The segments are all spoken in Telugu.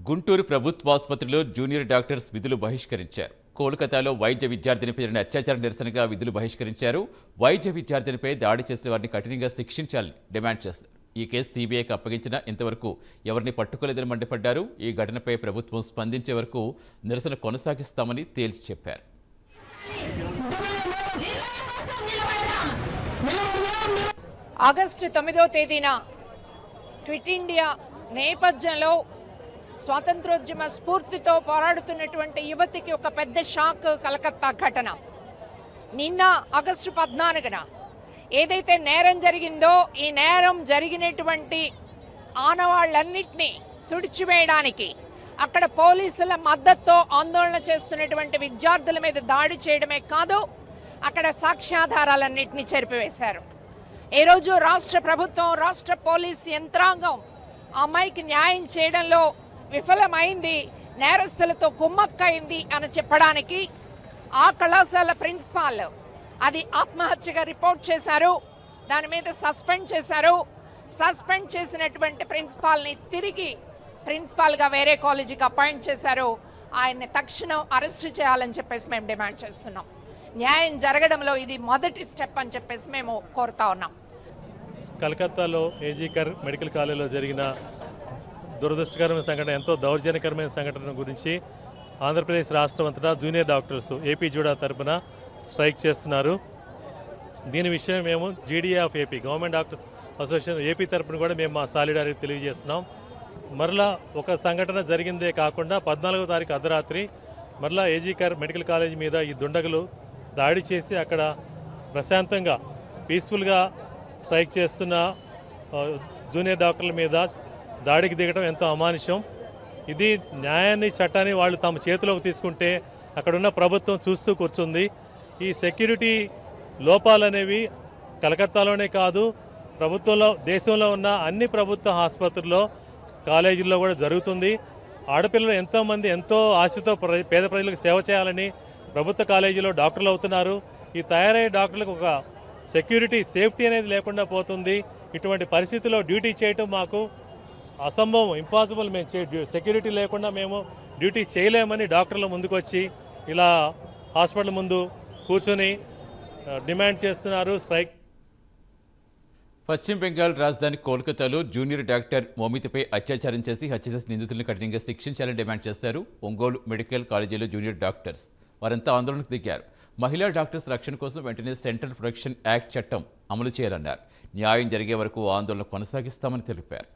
గుంటూరు ప్రభుత్వాసుపత్రిలో జూనియర్ డాక్టర్స్ విధులు బహిష్కరించారు. కోల్కతాలో వైద్య విద్యార్థినిపై జరిగిన అత్యాచార నిరసనగా విధులు బహిష్కరించారు. వైద్య విద్యార్థినిపై దాడి చేసిన వారిని కఠినంగా శిక్షించాలని డిమాండ్ చేశారు. ఈ కేసు సీబీఐకి అప్పగించినా ఇంతవరకు ఎవరిని పట్టుకోలేదని మండిపడ్డారు. ఈ ఘటనపై ప్రభుత్వం స్పందించే వరకు నిరసన కొనసాగిస్తామని తేల్చి చెప్పారు. ఆగస్టు 9వ తేదీన క్విట్ ఇండియా నేపథ్యంలో స్వాతంత్రోద్యమ స్ఫూర్తితో పోరాడుతున్నటువంటి యువతికి ఒక పెద్ద షాక్ కలకత్తా ఘటన. నిన్న ఆగస్టు 14న ఏదైతే నేరం జరిగిందో ఈ నేరం జరిగినటువంటి ఆనవాళ్లన్నింటినీ తుడిచివేయడానికి అక్కడ పోలీసుల మద్దతుతో ఆందోళన చేస్తున్నటువంటి విద్యార్థుల మీద దాడి చేయడమే కాదు, అక్కడ సాక్ష్యాధారాలన్నింటినీ చెరిపివేశారు. ఈరోజు రాష్ట్ర ప్రభుత్వం, రాష్ట్ర పోలీస్ యంత్రాంగం ఆ అమ్మాయికి న్యాయం చేయడంలో విఫలమైంది, నేరస్తులతో కుమ్మక్కైంది అని చెప్పడానికి ఆ కళాశాల ప్రిన్సిపాల్ అది ఆత్మహత్యగా రిపోర్ట్ చేశారు. దాని మీద సస్పెండ్ చేశారు. సస్పెండ్ చేసినటువంటి ప్రిన్సిపాల్ని తిరిగి ప్రిన్సిపాల్గా వేరే కాలేజీకి అపాయింట్ చేశారు. ఆయన్ని తక్షణం అరెస్ట్ చేయాలని చెప్పేసి మేము డిమాండ్ చేస్తున్నాం. న్యాయం జరగడంలో ఇది మొదటి స్టెప్ అని చెప్పేసి మేము కోరుతా ఉన్నాం. కలకత్తాలో ఏజీకర్ మెడికల్ కాలేజీలో జరిగిన దురదృష్టకరమైన సంఘటన, ఎంతో దౌర్జన్యకరమైన సంఘటన గురించి ఆంధ్రప్రదేశ్ రాష్ట్రం అంతటా జూనియర్ డాక్టర్స్ ఏపీ జూడా తరపున స్ట్రైక్ చేస్తున్నారు. దీని విషయం మేము GDA of AP, government doctors association AP తరపున కూడా మేము మా సాలిడారిటీ తెలియజేస్తున్నాం. మరలా ఒక సంఘటన జరిగిందే కాకుండా 14వ తారీఖు అర్ధరాత్రి మరలా ఏజీకర్ మెడికల్ కాలేజీ మీద ఈ దుండగులు దాడి చేసి అక్కడ ప్రశాంతంగా పీస్ఫుల్గా స్ట్రైక్ చేస్తున్న జూనియర్ డాక్టర్ల మీద దాడికి దిగడం ఎంతో అమానుషం. ఇది న్యాయాన్ని, చట్టాన్ని వాళ్ళు తమ చేతిలోకి తీసుకుంటే అక్కడున్న ప్రభుత్వం చూస్తూ కూర్చుంది. ఈ సెక్యూరిటీ లోపాలనేవి కలకత్తాలోనే కాదు, ప్రభుత్వంలో దేశంలో ఉన్న అన్ని ప్రభుత్వ ఆసుపత్రుల్లో, కాలేజీల్లో కూడా జరుగుతుంది. ఆడపిల్లలు ఎంతోమంది ఎంతో ఆశతో పేద ప్రజలకు సేవ చేయాలని ప్రభుత్వ కాలేజీలో డాక్టర్లు అవుతున్నారు. ఈ తయారయ్యే డాక్టర్లకు ఒక సెక్యూరిటీ, సేఫ్టీ అనేది లేకుండా పోతుంది. ఇటువంటి పరిస్థితుల్లో డ్యూటీ చేయటం మాకు అసంభవం, ఇంపాసిబుల్. మేము సెక్యూరిటీ లేకుండా మేము డ్యూటీ చేయలేమని డాక్టర్లు ముందుకొచ్చి ఇలా హాస్పిటల్ ముందు కూర్చొని డిమాండ్ చేస్తున్నారు. స్ట్రైక్. పశ్చిమ బెంగాల్ రాజధాని కోల్కతాలో జూనియర్ డాక్టర్ మోమితపై అత్యాచారం చేసి హత్య చేసిన నిందితులను కఠినంగా శిక్షించాలని డిమాండ్ చేశారు. ఒంగోలు మెడికల్ కాలేజీలో జూనియర్ డాక్టర్స్ వారంతా ఆందోళనకు దిగారు. మహిళా డాక్టర్స్ రక్షణ కోసం వెంటనే సెంట్రల్ ప్రొటెక్షన్ యాక్ట్ చట్టం అమలు చేయాలన్నారు. న్యాయం జరిగే వరకు ఆందోళన కొనసాగిస్తామని తెలిపారు.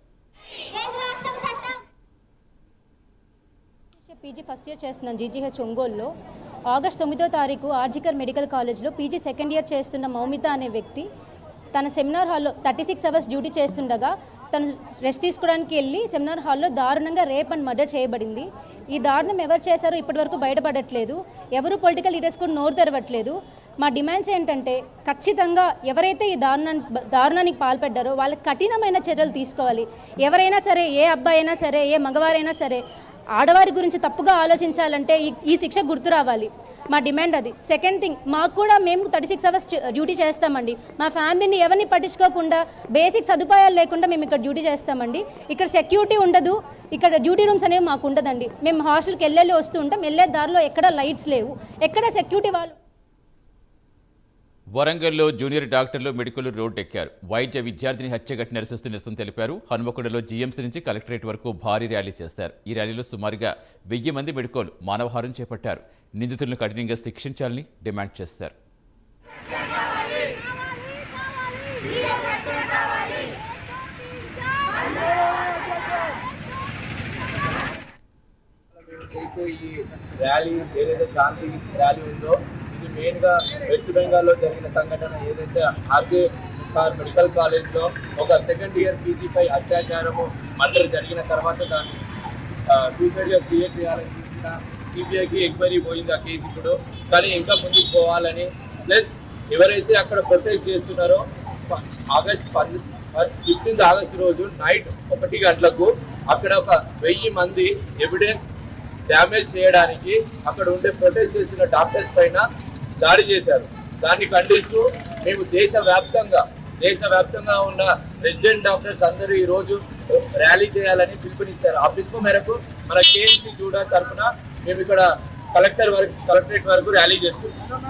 పీజీ ఫస్ట్ ఇయర్ చేస్తున్నాను జీజీహెచ్ ఒంగోలులో. ఆగస్టు 9వ తారీఖు ఆర్జికర్ మెడికల్ కాలేజ్లో పీజీ సెకండ్ ఇయర్ చేస్తున్న మౌమిత అనే వ్యక్తి తన సెమినార్ హాల్లో 36 అవర్స్ డ్యూటీ చేస్తుండగా తను రెస్ట్ తీసుకోవడానికి వెళ్ళి సెమినార్ హాల్లో దారుణంగా రేప్ అండ్ మర్డర్ చేయబడింది. ఈ దారుణం ఎవరు చేశారో ఇప్పటివరకు బయటపడట్లేదు. ఎవరు పొలిటికల్ లీడర్స్ కూడా నోరు తెరవట్లేదు. మా డిమాండ్స్ ఏంటంటే ఖచ్చితంగా ఎవరైతే ఈ దారుణానికి పాల్పడ్డారో వాళ్ళకి కఠినమైన చర్యలు తీసుకోవాలి. ఎవరైనా సరే, ఏ అబ్బాయి అయినా సరే, ఏ మగవారైనా సరే, ఆడవారి గురించి తప్పుగా ఆలోచించాలంటే ఈ శిక్ష గుర్తు రావాలి. మా డిమాండ్ అది. సెకండ్ థింగ్, మాకు కూడా మేము 36 అవర్స్ డ్యూటీ చేస్తామండి. మా ఫ్యామిలీని ఎవరిని పట్టించుకోకుండా, బేసిక్ సదుపాయాలు లేకుండా మేము ఇక్కడ డ్యూటీ చేస్తామండి. ఇక్కడ సెక్యూరిటీ ఉండదు, ఇక్కడ డ్యూటీ రూమ్స్ అనేవి మాకు ఉండదండి. మేము హాస్టల్కి వెళ్ళి వస్తూ ఉంటాం, వెళ్ళే దారిలో ఎక్కడ లైట్స్ లేవు, ఎక్కడ సెక్యూరిటీ వాళ్ళు. వరంగల్లో జూనియర్ డాక్టర్లు మెడికల్ రోడ్డు ఎక్కారు. వైద్య విద్యార్థిని హత్య ఘటన నిరసిస్తూ నిరసన తెలిపారు. హనుమకొండలో జీఎంసీ నుంచి కలెక్టరేట్ వరకు భారీ ర్యాలీ చేశారు. ఈ ర్యాలీలో సుమారుగా 1000 మంది మెడికల్ మానవహారం చేపట్టారు. నిందితులను కఠినంగా శిక్షించాలని డిమాండ్ చేశారు. ఈ ర్యాలీ ఏదైతే శాంతి ర్యాలీ ఉందో ఇది మెయిన్గా వెస్ట్ బెంగాల్లో జరిగిన సంఘటన ఏదైతే ఆర్కే మెడికల్ కాలేజ్లో ఒక సెకండ్ ఇయర్ పీజీపై అత్యాచారము మర్డర్ జరిగిన తర్వాత దాన్ని సూసైడ్గా క్రియేట్ చేయాలని చూసిన సిబిఐకి ఎంక్వైరీ పోయింది ఆ కేసు ఇప్పుడు. కానీ ఇంకా ముందుకు పోవాలని, ప్లస్ ఎవరైతే అక్కడ ప్రొటెస్ట్ చేస్తున్నారో ఆగస్ట్ 15 ఆగస్టు రోజు నైట్ 1 గంటలకు అక్కడ ఒక 1000 మంది ఎవిడెన్స్ డ్యామేజ్ చేయడానికి అక్కడ ఉండే ప్రొటెస్ట్ చేసిన డాక్టర్స్ పైన దాడి చేశారు. దాన్ని ఖండిస్తూ మేము దేశవ్యాప్తంగా ఉన్న రెసిడెంట్ డాక్టర్స్ అందరూ ఈరోజు ర్యాలీ చేయాలని పిలుపునిచ్చారు. ఆ పిలుపు మేరకు మన కేఎంసీ జూడా తరఫున మేము ఇక్కడ కలెక్టరేట్ వరకు ర్యాలీ చేస్తున్నాం.